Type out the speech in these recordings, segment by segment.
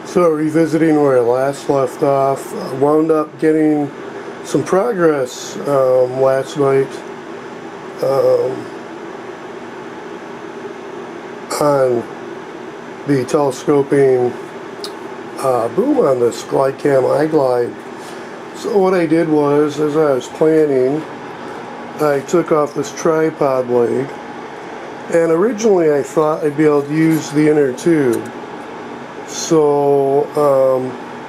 So revisiting where I last left off, wound up getting some progress last night on the telescoping boom on this Glidecam iGlide. So what I did was, as I was planning, I took off this tripod leg, and originally I thought I'd be able to use the inner tube. So,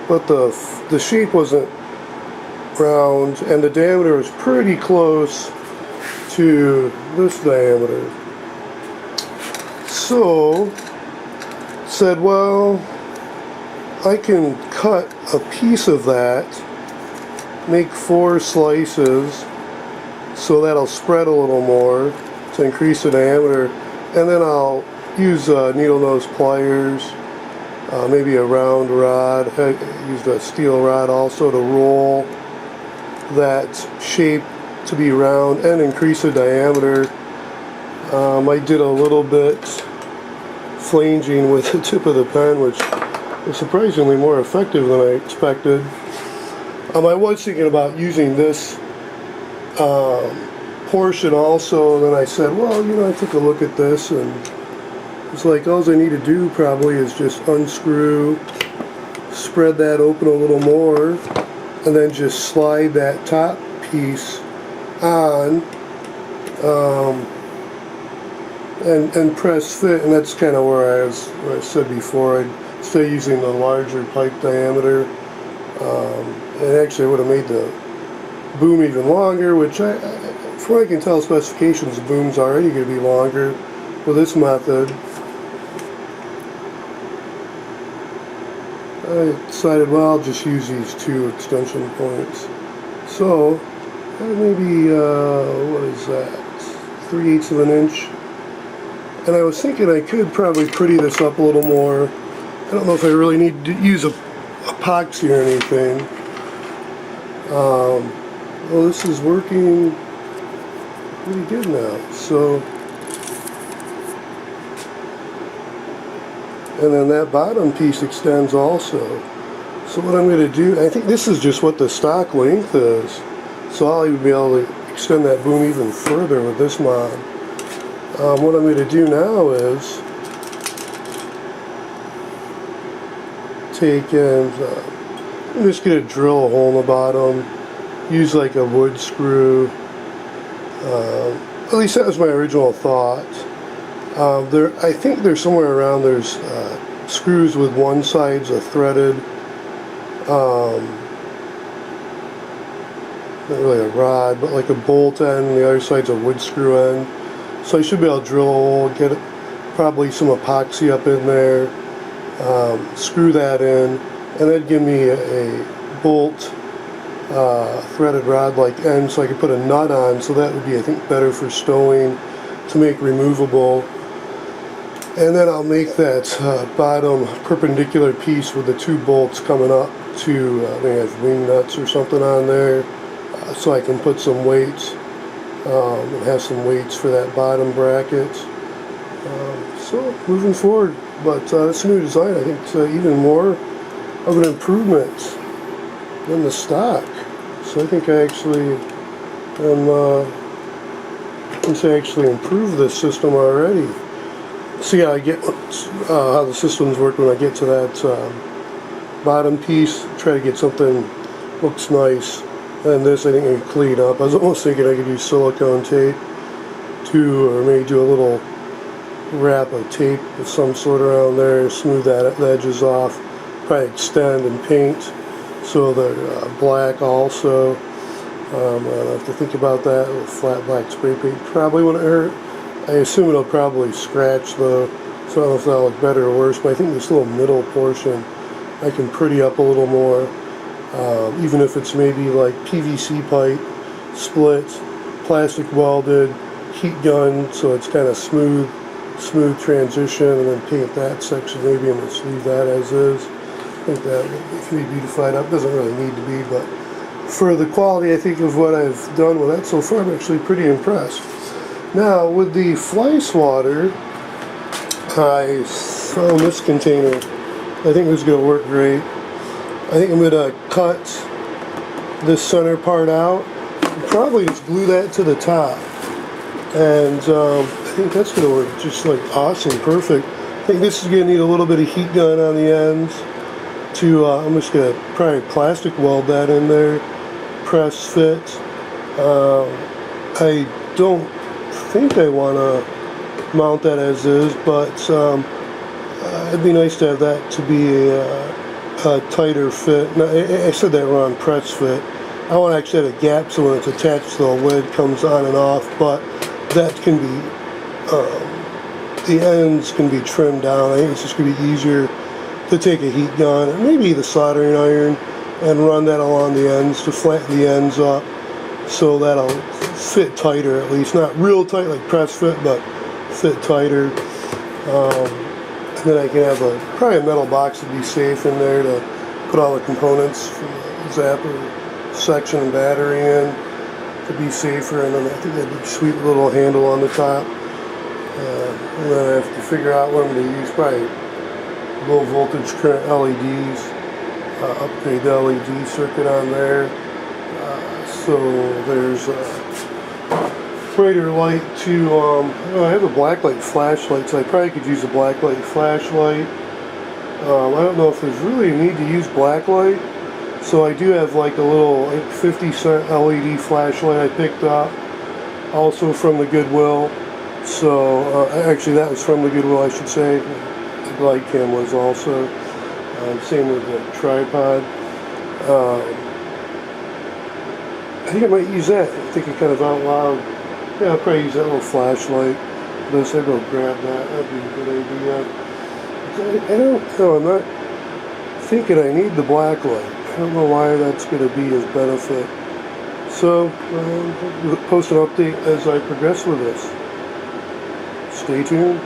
but the shape wasn't round, and the diameter was pretty close to this diameter. So, said, well, I can cut a piece of that, make 4 slices, so that'll spread a little more to increase the diameter, and then I'll use needle nose pliers. Maybe a round rod. I used a steel rod also to roll that shape to be round and increase the diameter. I did a little bit flanging with the tip of the pen, which was surprisingly more effective than I expected. I was thinking about using this portion also, and then I said, well, you know, I took a look at this, and it's like all I need to do probably is just unscrew, spread that open a little more, and then just slide that top piece on and press fit. And that's kind of where I said before, I'd stay using the larger pipe diameter. And actually I would have made the boom even longer, which from what I can tell specifications, the boom's already going to be longer with this method. I decided, well, I'll just use these 2 extension points. So, maybe, what is that, 3/8 of an inch. And I was thinking I could probably pretty this up a little more. I don't know if I really need to use epoxy or anything. Well, this is working pretty good now. So, and then that bottom piece extends also. So what I'm going to do, I think this is just what the stock length is. So I'll even be able to extend that boom even further with this mod. What I'm going to do now is take and I'm just going to drill a hole in the bottom, use like a wood screw. At least that was my original thought. I think there's somewhere around there's screws with one side's a threaded, not really a rod, but like a bolt end, and the other side's a wood screw end. So I should be able to drill a hole, get probably some epoxy up in there, screw that in, and then give me a bolt threaded rod like end so I could put a nut on, so that would be, I think, better for stowing to make removable. And then I'll make that bottom perpendicular piece with the 2 bolts coming up to, I think I have wing nuts or something on there, so I can put some weights and have some weights for that bottom bracket. So moving forward, but this new design, I think, it's even more of an improvement than the stock. So I think I actually actually improved this system already. So yeah, I get how the systems work when I get to that bottom piece. Try to get something looks nice, and this I think I can clean up. I was almost thinking I could use silicone tape too, or maybe do a little wrap of tape of some sort around there, smooth the edges off, probably extend and paint so they're black also. I'll have to think about that. A flat black spray paint probably wouldn't hurt. I assume it'll probably scratch though, so I don't know if that'll look better or worse, but I think this little middle portion I can pretty up a little more, even if it's maybe like PVC pipe, split, plastic welded, heat gun, so it's kind of smooth transition, and then paint that section maybe and just leave that as is. I think that can be beautified up. Doesn't really need to be, but for the quality I think of what I've done with that so far, I'm actually pretty impressed. Now with the fly swatter, I found this container I think this is going to work great. I think I'm going to cut this center part out. Probably just glue that to the top. And I think that's going to work just like awesome, perfect. I think this is going to need a little bit of heat gun on the ends. I'm just going to probably plastic weld that in there. Press fit. I don't think I want to mount that as is, but it'd be nice to have that to be a tighter fit. No, I said that wrong, press fit. I want to actually have a gap so when it's attached to the lid comes on and off, but that can be, the ends can be trimmed down. I think it's just going to be easier to take a heat gun, or maybe the soldering iron, and run that along the ends to flatten the ends up so that'll fit tighter at least. Not real tight like press fit, but fit tighter. And then I can have probably a metal box to be safe in there to put all the components from the zapper section and battery in to be safer. And then I think that'd be a sweet little handle on the top. And then I have to figure out what I'm going to use. Probably low voltage current LEDs. Upgrade the LED circuit on there. So there's a brighter light to, I have a blacklight flashlight, so I probably could use a blacklight flashlight. I don't know if there's really a need to use blacklight. So I do have like a little like 50-cent LED flashlight I picked up, also from the Goodwill. So actually that was from the Goodwill, I should say. The Glidecam was also. Same with the tripod. I think I might use that. I'm thinking kind of out loud. Yeah, I'll probably use that little flashlight. Unless I go grab that, that'd be a good idea. I don't know, I'm not thinking I need the black light. I don't know why that's going to be of benefit. So, I'll post an update as I progress with this. Stay tuned.